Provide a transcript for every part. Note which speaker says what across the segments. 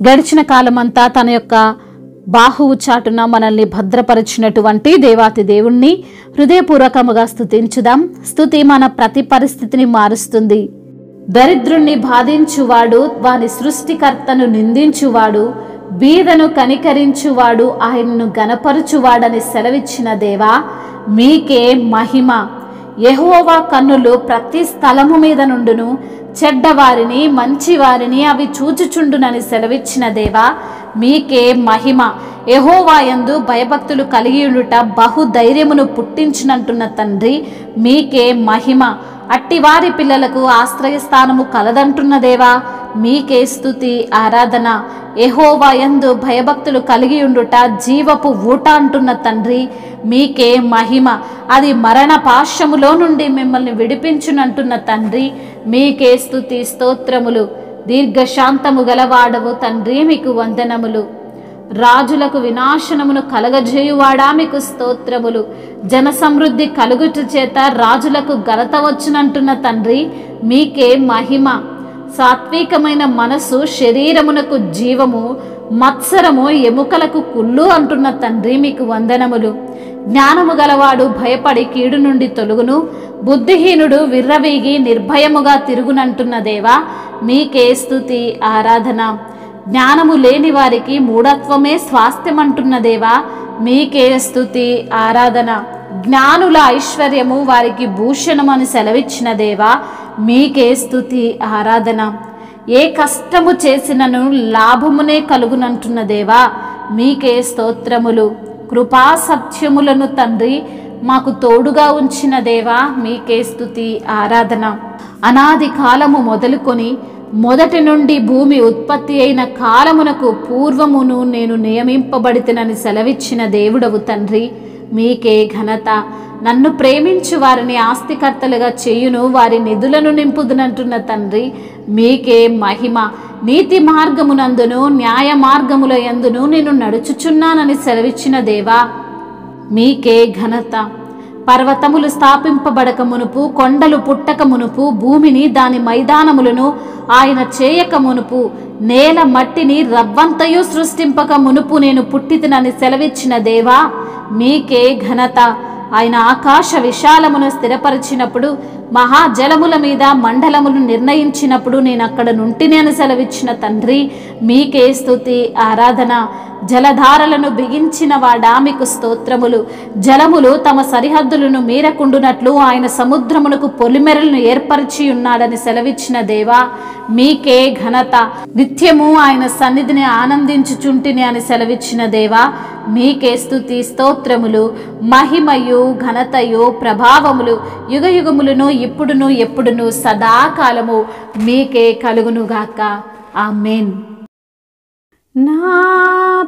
Speaker 1: గడిచిన కాలమంతా తన యొక్క బాహువు చాటున మనల్ని భద్రపరిచినటువంటి దేవాతి దేవుణ్ణి హృదయపూర్వకముగా స్తుతించుదాం. స్తుతి మన ప్రతి పరిస్థితిని మారుస్తుంది. దరిద్రుణ్ణి బాధించువాడు, వాని సృష్టికర్తను నిందించువాడు, బీదను కనికరించువాడు, ఆయనను గనపరుచువాడని సెలవిచ్చిన దేవా మీకే మహిమ. యెహోవా కన్నులు ప్రతి స్థలము మీద నుండును, చెడ్డవారిని మంచివారిని అవి చూచుచుండునని సెలవిచ్చిన దేవా మీకే మహిమ. యెహోవా యందు భయభక్తులు కలిగి ఉండుట బహుధైర్యమును పుట్టించినంటున్న తండ్రి మీకే మహిమ. అట్టివారి పిల్లలకు ఆశ్రయస్థానము కలదంటున్న దేవా మీకే స్తుతి ఆరాధన. యెహోవా యందు భయభక్తులు కలిగి ఉండుట జీవపు ఊట అంటున్న తండ్రి మీకే మహిమ. అది మరణ పాశములో నుండి మిమ్మల్ని విడిపించునంటున్న తండ్రి మీకే స్తుతి స్తోత్రములు. దీర్ఘశాంతము గలవాడవు తండ్రి మీకు వందనములు. రాజులకు వినాశనమును కలగజేయువాడా మీకు స్తోత్రములు. జన సమృద్ధి కలుగుట చేత రాజులకు ఘనత వచ్చునంటున్న తండ్రి మీకే మహిమ. సాత్వికమైన మనసు శరీరమునకు జీవము, మత్సరము ఎముకలకు కుళ్ళు అంటున్న తండ్రి మీకు వందనములు. జ్ఞానము గలవాడు భయపడి కీడు నుండి తొలుగును, బుద్ధిహీనుడు విర్రవీగి నిర్భయముగా తిరుగునంటున్న దేవా మీకే స్తుతి ఆరాధన. జ్ఞానము లేని వారికి మూఢత్వమే స్వాస్థ్యమంటున్న దేవా మీకే స్తుతి ఆరాధన. జ్ఞానుల ఐశ్వర్యము వారికి భూషణమని సెలవిచ్చిన దేవా మీకే స్తుతి ఆరాధన. ఏ కష్టము చేసినను లాభమునే కలుగునంటున్న దేవా మీకే స్తోత్రములు. కృపా సత్యములను తండ్రి మాకు తోడుగా ఉంచిన దేవా మీకే స్తుతి ఆరాధన. అనాది కాలము మొదలుకొని మొదటి నుండి భూమి ఉత్పత్తి అయిన కాలమునకు పూర్వమును నేను నియమింపబడితేనని సెలవిచ్చిన దేవుడవు తండ్రి మీకే ఘనత. నన్ను ప్రేమించు వారిని ఆస్తికర్తలుగా చేయును, వారి నిధులను నింపుదునంటున్న తండ్రి మీకే మహిమ. నీతి మార్గమునందును న్యాయ మార్గముల యందును నేను నడుచుచున్నానని సెలవిచ్చిన దేవా మీకే ఘనత. పర్వతములు స్థాపింపబడక మునుపు, కొండలు పుట్టక మునుపు, భూమిని దాని మైదానములను ఆయన చేయక మునుపు, నేల మట్టిని రవ్వంతయు సృష్టింపక మునుపు నేను పుట్టితినని సెలవిచ్చిన దేవా మీకే ఘనత. ఆయన ఆకాశ విశాలమును స్థిరపరిచినప్పుడు, మహాజలముల మీద మండలములు నిర్ణయించినప్పుడు నేను అక్కడ నుంటిని అని సెలవిచ్చిన తండ్రి మీకే స్తుతి ఆరాధన. జలధారలను బిగించిన వాడా మీకు స్తోత్రములు. జలములు తమ సరిహద్దులను మీరకుండునట్లు ఆయన సముద్రమునకు పొలిమెరలను ఏర్పరిచి ఉన్నాడని సెలవిచ్చిన దేవా మీకే ఘనత. నిత్యము ఆయన సన్నిధిని ఆనందించుచుంటిని అని సెలవిచ్చిన దేవా మీకే స్తుతి స్తోత్రములు. మహిమయు ఘనతయు ప్రభావములు యుగయుగములను ఇప్పుడును ఎప్పుడును సదాకాలము మీకే కలుగునుగాక. ఆమేన్. నా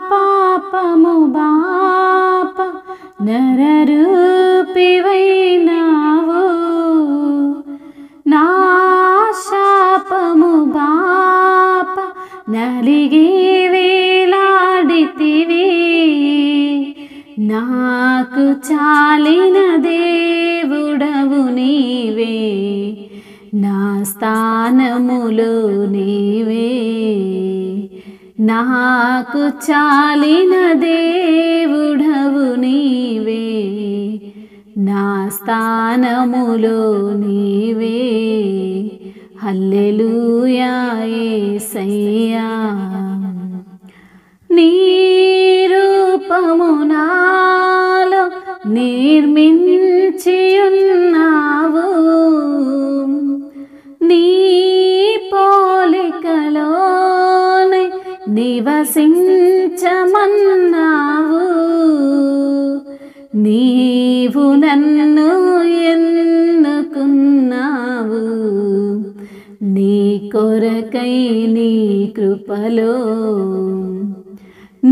Speaker 1: పాపము బాప నరరూపివైనావు, నా శాపము బాప నలిగి వేలాడితివి. నాకు చాలిన దేవుడవు నీవే, నా స్థానములో నీవే. నాకు చాలిన దేవుడవు నీవే, నా స్థానములో నీవే. హల్లెలూయా యేసయ్యా. నీ రూపము నాలో నిర్మించియున్నావు, నీ పోలికలోనే నివసించమన్నావు. నీవు నన్ను ఎన్నుకున్నావు, నీ కొరకై నీ కృపలో.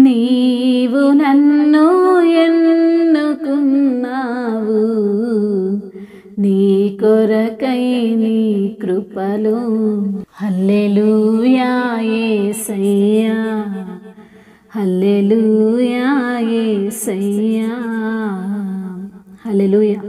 Speaker 1: నీవు నన్ను ఎన్నుకున్నావు, నీ కొరకై నీ కృపలో. హల్లెలూయా యేసయ్యా, హల్లెలూయా యేసయ్యా. హల్లెలూయా.